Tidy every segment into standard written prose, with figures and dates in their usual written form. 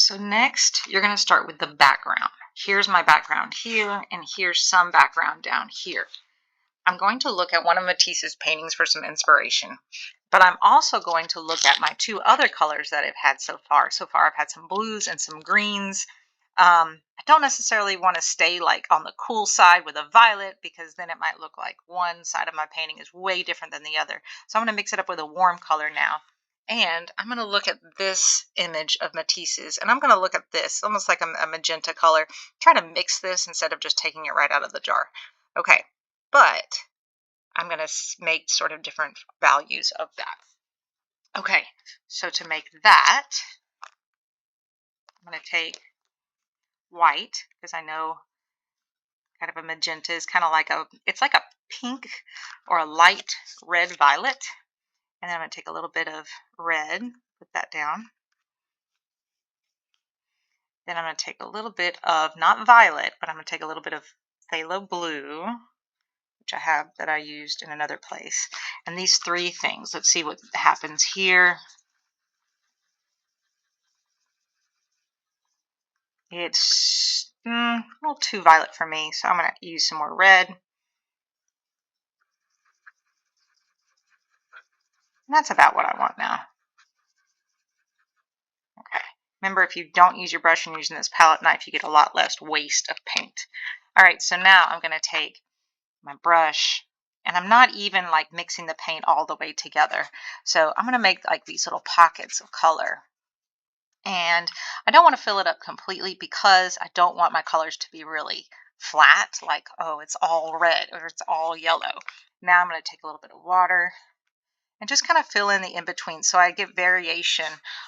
So next, you're going to start with the background. Here's my background here, and here's some background down here. I'm going to look at one of Matisse's paintings for some inspiration, but I'm also going to look at my two other colors that I've had so far. So far, I've had some blues and some greens. I don't necessarily want to stay like on the cool side with a violet because then it might look like one side of my painting is way different than the other. So I'm going to mix it up with a warm color now. And I'm going to look at this image of Matisse's, and I'm going to look at this, almost like a magenta color, try to mix this instead of just taking it right out of the jar. Okay, but I'm going to make sort of different values of that. Okay, so to make that, I'm going to take white, because I know kind of a magenta is kind of like it's like a pink or a light red violet. And then I'm going to take a little bit of red, put that down. Then I'm going to take a little bit of, not violet, but I'm going to take a little bit of phthalo blue, which I have that I used in another place. And these three things, let's see what happens here. It's a little too violet for me, so I'm going to use some more red. And that's about what I want now. Okay. Remember, if you don't use your brush and using this palette knife, you get a lot less waste of paint. All right, so now I'm going to take my brush, and I'm not even like mixing the paint all the way together. So I'm going to make like these little pockets of color. And I don't want to fill it up completely because I don't want my colors to be really flat, like, oh, it's all red or it's all yellow. Now I'm going to take a little bit of water and just kind of fill in the in-between so I get variation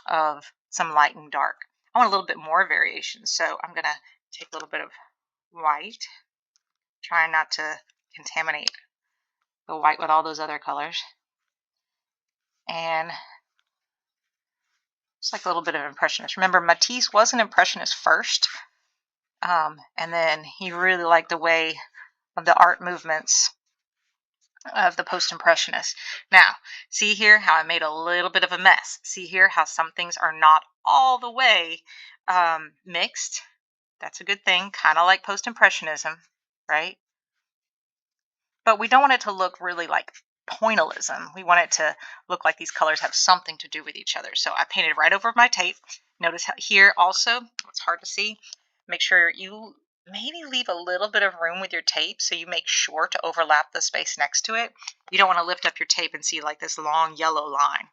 of some light and dark. I want a little bit more variation, so I'm going to take a little bit of white, try not to contaminate the white with all those other colors, and it's like a little bit of impressionist. Remember, Matisse was an impressionist first, and then he really liked the way of the art movements of the post-impressionists. Now, see here how I made a little bit of a mess. See here how some things are not all the way mixed. That's a good thing, kind of like post-impressionism, right? But we don't want it to look really like pointillism. We want it to look like these colors have something to do with each other. So I painted right over my tape. Notice how here also, it's hard to see, make sure you maybe leave a little bit of room with your tape so you make sure to overlap the space next to it. You don't want to lift up your tape and see like this long yellow line.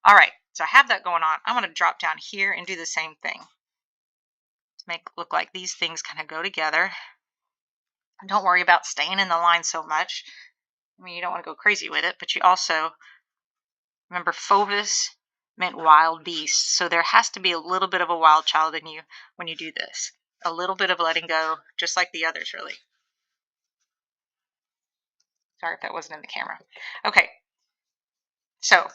All right, so I have that going on. I'm going to drop down here and do the same thing to make it look like these things kind of go together. Don't worry about staying in the line so much. I mean, you don't want to go crazy with it, but you also, remember, Fauvis meant wild beast. So there has to be a little bit of a wild child in you when you do this. A little bit of letting go, just like the others, really. Sorry if that wasn't in the camera. Okay, so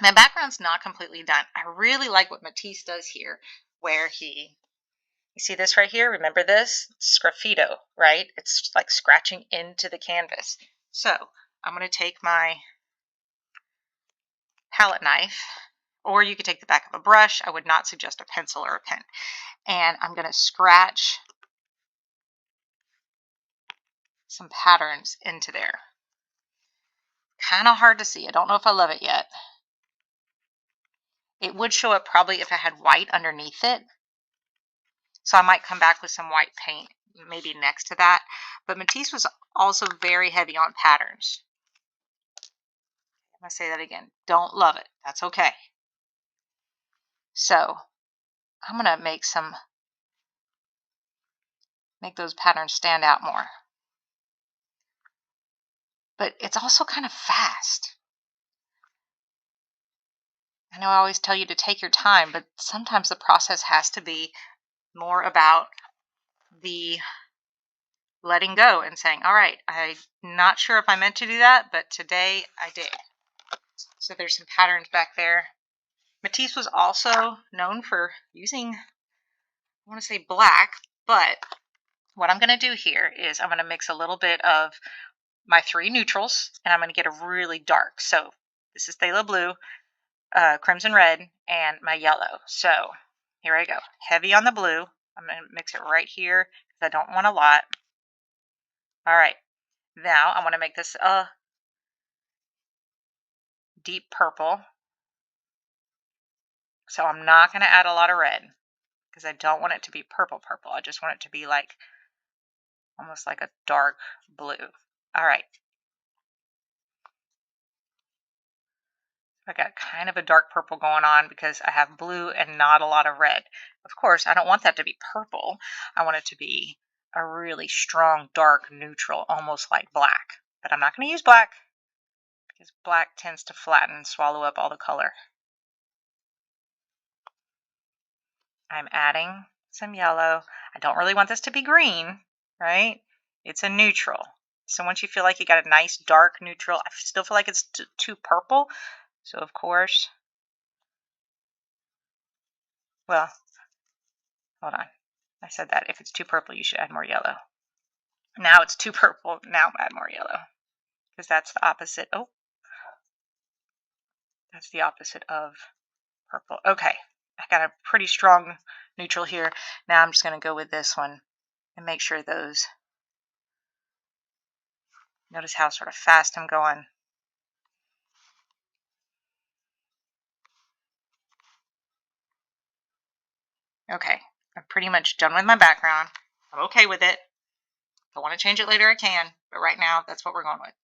my background's not completely done. I really like what Matisse does here, where you see this right here? Remember this? Sgraffito, right? It's like scratching into the canvas. So I'm going to take my palette knife, or you could take the back of a brush. I would not suggest a pencil or a pen. And I'm going to scratch some patterns into there. Kind of hard to see. I don't know if I love it yet. It would show up probably if I had white underneath it. So I might come back with some white paint maybe next to that. But Matisse was also very heavy on patterns. I'm going to say that again. Don't love it. That's okay. So I'm going to make those patterns stand out more. But it's also kind of fast. I know I always tell you to take your time, but sometimes the process has to be more about the letting go and saying, all right, I'm not sure if I meant to do that, but today I did. So there's some patterns back there. Matisse was also known for using, I want to say black, but what I'm going to do here is I'm going to mix a little bit of my three neutrals, and I'm going to get a really dark. So this is phthalo blue, crimson red, and my yellow. So Here I go. Heavy on the blue. I'm going to mix it right here because I don't want a lot. All right. Now I want to make this a deep purple. So I'm not going to add a lot of red because I don't want it to be purple. I just want it to be like almost like a dark blue. All right. I got kind of a dark purple going on because I have blue and not a lot of red. Of course, I don't want that to be purple. I want it to be a really strong, dark neutral, almost like black. But I'm not going to use black because black tends to flatten and swallow up all the color. I'm adding some yellow. I don't really want this to be green, right? It's a neutral. So once you feel like you got a nice dark neutral, I still feel like it's too purple. So of course, well, hold on. I said that if it's too purple, you should add more yellow. Now it's too purple. Now add more yellow because that's the opposite. Oh, that's the opposite of purple. Okay, I got a pretty strong neutral here. Now I'm just going to go with this one and make sure those, notice how sort of fast I'm going. Okay, I'm pretty much done with my background. I'm okay with it. If I want to change it later, I can. But right now, that's what we're going with.